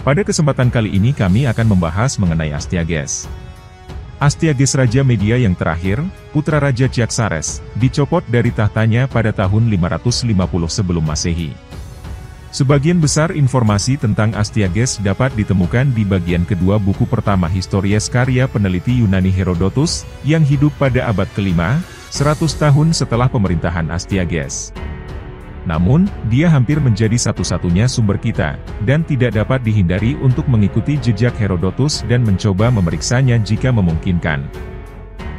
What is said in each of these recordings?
Pada kesempatan kali ini kami akan membahas mengenai Astyages. Astyages Raja Media yang terakhir, putra Raja Cyaxares, dicopot dari tahtanya pada tahun 550 sebelum Masehi. Sebagian besar informasi tentang Astyages dapat ditemukan di bagian kedua buku pertama Histories karya peneliti Yunani Herodotus, yang hidup pada abad ke-5, 100 tahun setelah pemerintahan Astyages. Namun, dia hampir menjadi satu-satunya sumber kita, dan tidak dapat dihindari untuk mengikuti jejak Herodotus dan mencoba memeriksanya jika memungkinkan.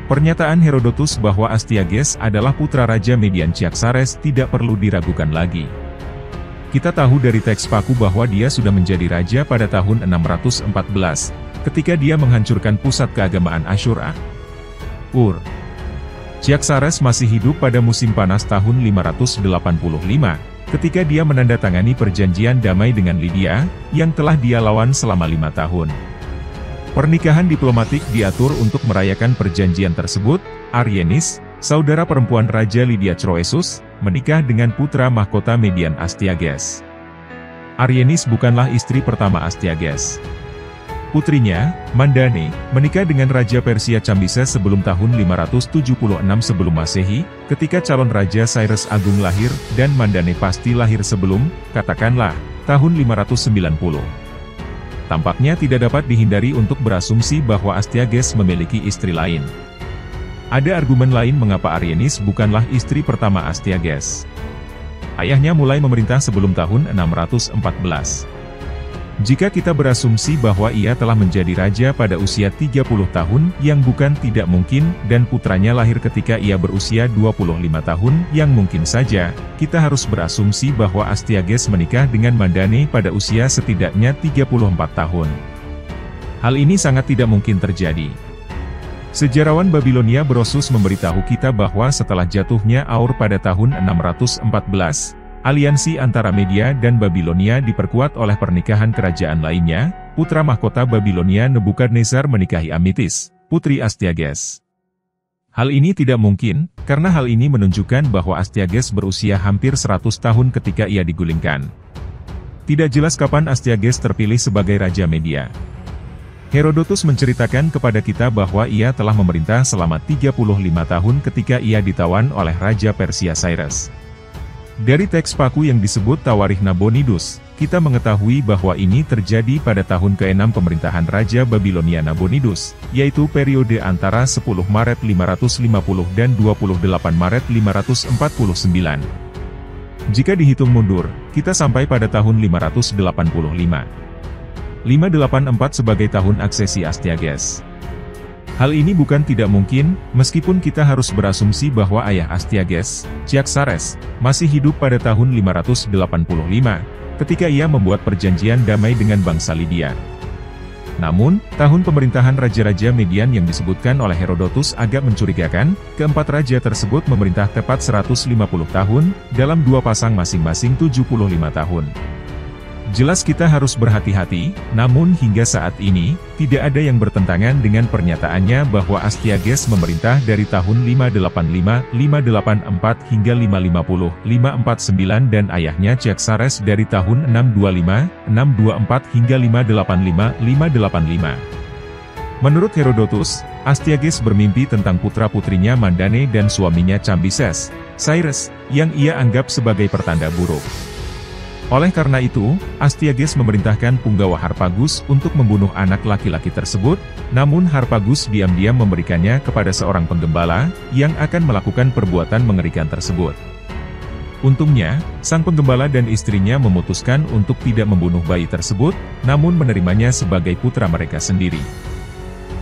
Pernyataan Herodotus bahwa Astyages adalah putra Raja Median Cyaxares tidak perlu diragukan lagi. Kita tahu dari teks paku bahwa dia sudah menjadi raja pada tahun 614, ketika dia menghancurkan pusat keagamaan Asyura. Cyaxares masih hidup pada musim panas tahun 585, ketika dia menandatangani perjanjian damai dengan Lydia, yang telah dia lawan selama 5 tahun. Pernikahan diplomatik diatur untuk merayakan perjanjian tersebut. Aryenis, saudara perempuan Raja Lydia Croesus, menikah dengan putra mahkota Median Astyages. Aryenis bukanlah istri pertama Astyages. Putrinya, Mandane, menikah dengan Raja Persia Cambyses sebelum tahun 576 sebelum Masehi, ketika calon Raja Cyrus Agung lahir, dan Mandane pasti lahir sebelum, katakanlah, tahun 590. Tampaknya tidak dapat dihindari untuk berasumsi bahwa Astyages memiliki istri lain. Ada argumen lain mengapa Aryenis bukanlah istri pertama Astyages. Ayahnya mulai memerintah sebelum tahun 614. Jika kita berasumsi bahwa ia telah menjadi raja pada usia 30 tahun, yang bukan tidak mungkin, dan putranya lahir ketika ia berusia 25 tahun, yang mungkin saja, kita harus berasumsi bahwa Astyages menikah dengan Mandane pada usia setidaknya 34 tahun. Hal ini sangat tidak mungkin terjadi. Sejarawan Babilonia Brosus memberitahu kita bahwa setelah jatuhnya Aur pada tahun 614, aliansi antara Media dan Babilonia diperkuat oleh pernikahan kerajaan lainnya. Putra mahkota Babilonia Nebukadnezar menikahi Amitis, putri Astyages. Hal ini tidak mungkin, karena hal ini menunjukkan bahwa Astyages berusia hampir 100 tahun ketika ia digulingkan. Tidak jelas kapan Astyages terpilih sebagai Raja Media. Herodotus menceritakan kepada kita bahwa ia telah memerintah selama 35 tahun ketika ia ditawan oleh Raja Persia Cyrus. Dari teks paku yang disebut Tawarikh Nabonidus, kita mengetahui bahwa ini terjadi pada tahun ke-6 pemerintahan Raja Babilonia Nabonidus, yaitu periode antara 10 Maret 550 dan 28 Maret 549. Jika dihitung mundur, kita sampai pada tahun 585. 584 sebagai tahun aksesi Astyages. Hal ini bukan tidak mungkin, meskipun kita harus berasumsi bahwa ayah Astyages, Cyaxares, masih hidup pada tahun 585, ketika ia membuat perjanjian damai dengan bangsa Lydia. Namun, tahun pemerintahan Raja-Raja Median yang disebutkan oleh Herodotus agak mencurigakan. Keempat raja tersebut memerintah tepat 150 tahun, dalam dua pasang masing-masing 75 tahun. Jelas kita harus berhati-hati, namun hingga saat ini, tidak ada yang bertentangan dengan pernyataannya bahwa Astyages memerintah dari tahun 585, 584 hingga 550, 549 dan ayahnya Cyaxares dari tahun 625, 624 hingga 585, 585. Menurut Herodotus, Astyages bermimpi tentang putra-putrinya Mandane dan suaminya Cambyses, Cyrus, yang ia anggap sebagai pertanda buruk. Oleh karena itu, Astyages memerintahkan punggawa Harpagus untuk membunuh anak laki-laki tersebut, namun Harpagus diam-diam memberikannya kepada seorang penggembala, yang akan melakukan perbuatan mengerikan tersebut. Untungnya, sang penggembala dan istrinya memutuskan untuk tidak membunuh bayi tersebut, namun menerimanya sebagai putra mereka sendiri.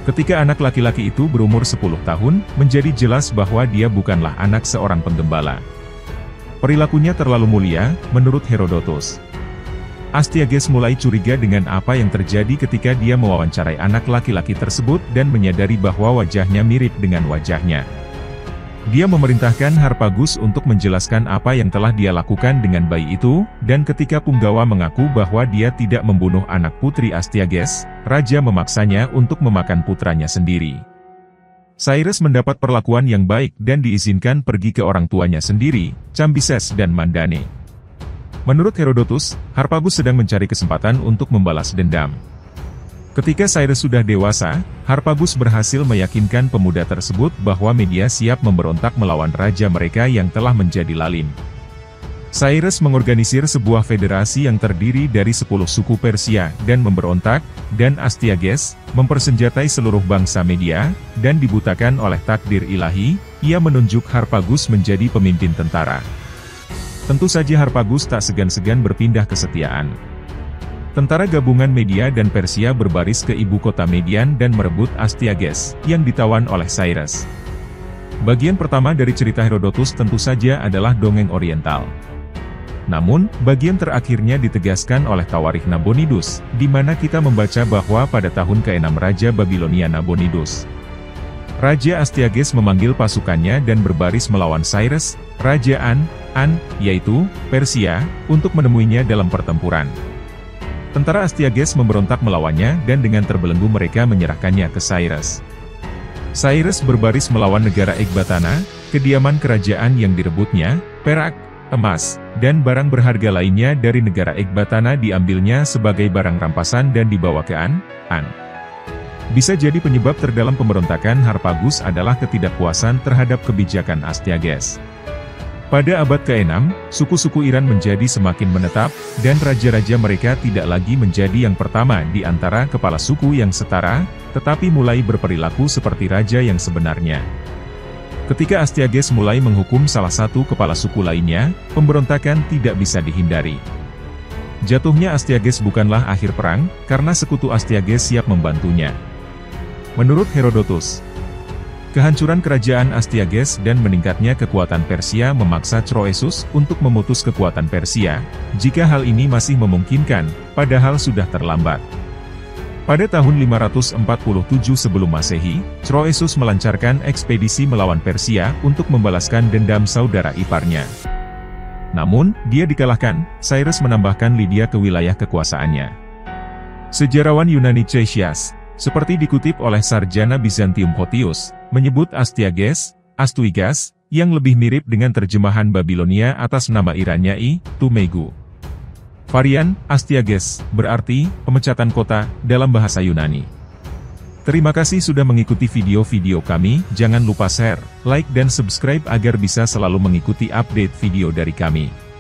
Ketika anak laki-laki itu berumur 10 tahun, menjadi jelas bahwa dia bukanlah anak seorang penggembala. Perilakunya terlalu mulia, menurut Herodotus. Astyages mulai curiga dengan apa yang terjadi ketika dia mewawancarai anak laki-laki tersebut dan menyadari bahwa wajahnya mirip dengan wajahnya. Dia memerintahkan Harpagus untuk menjelaskan apa yang telah dia lakukan dengan bayi itu, dan ketika punggawa mengaku bahwa dia tidak membunuh anak putri Astyages, raja memaksanya untuk memakan putranya sendiri. Cyrus mendapat perlakuan yang baik dan diizinkan pergi ke orang tuanya sendiri, Cambyses dan Mandane. Menurut Herodotus, Harpagus sedang mencari kesempatan untuk membalas dendam. Ketika Cyrus sudah dewasa, Harpagus berhasil meyakinkan pemuda tersebut bahwa Media siap memberontak melawan raja mereka yang telah menjadi lalim. Cyrus mengorganisir sebuah federasi yang terdiri dari 10 suku Persia dan memberontak, dan Astyages mempersenjatai seluruh bangsa Media, dan dibutakan oleh takdir ilahi, ia menunjuk Harpagus menjadi pemimpin tentara. Tentu saja Harpagus tak segan-segan berpindah kesetiaan. Tentara gabungan Media dan Persia berbaris ke ibu kota Median dan merebut Astyages, yang ditawan oleh Cyrus. Bagian pertama dari cerita Herodotus tentu saja adalah dongeng oriental. Namun, bagian terakhirnya ditegaskan oleh Tawarikh Nabonidus, di mana kita membaca bahwa pada tahun ke-6 Raja Babilonia Nabonidus, Raja Astyages memanggil pasukannya dan berbaris melawan Cyrus, Raja An, yaitu Persia, untuk menemuinya dalam pertempuran. Tentara Astyages memberontak melawannya dan dengan terbelenggu mereka menyerahkannya ke Cyrus. Cyrus berbaris melawan negara Ekbatana, kediaman kerajaan yang direbutnya, perak, emas, dan barang berharga lainnya dari negara Ekbatana diambilnya sebagai barang rampasan dan dibawa ke An. Bisa jadi penyebab terdalam pemberontakan Harpagus adalah ketidakpuasan terhadap kebijakan Astyages. Pada abad ke-6, suku-suku Iran menjadi semakin menetap, dan raja-raja mereka tidak lagi menjadi yang pertama di antara kepala suku yang setara, tetapi mulai berperilaku seperti raja yang sebenarnya. Ketika Astyages mulai menghukum salah satu kepala suku lainnya, pemberontakan tidak bisa dihindari. Jatuhnya Astyages bukanlah akhir perang, karena sekutu Astyages siap membantunya. Menurut Herodotus, kehancuran kerajaan Astyages dan meningkatnya kekuatan Persia memaksa Croesus untuk memutus kekuatan Persia, jika hal ini masih memungkinkan, padahal sudah terlambat. Pada tahun 547 sebelum Masehi, Croesus melancarkan ekspedisi melawan Persia untuk membalaskan dendam saudara iparnya. Namun, dia dikalahkan. Cyrus menambahkan Lydia ke wilayah kekuasaannya. Sejarawan Yunani Caesius, seperti dikutip oleh sarjana Bizantium Photius, menyebut Astyages, Astuigas, yang lebih mirip dengan terjemahan Babilonia atas nama Irannya Tumegu. Varian, Astyages, berarti, pemecatan kota, dalam bahasa Yunani. Terima kasih sudah mengikuti video-video kami, jangan lupa share, like dan subscribe agar bisa selalu mengikuti update video dari kami.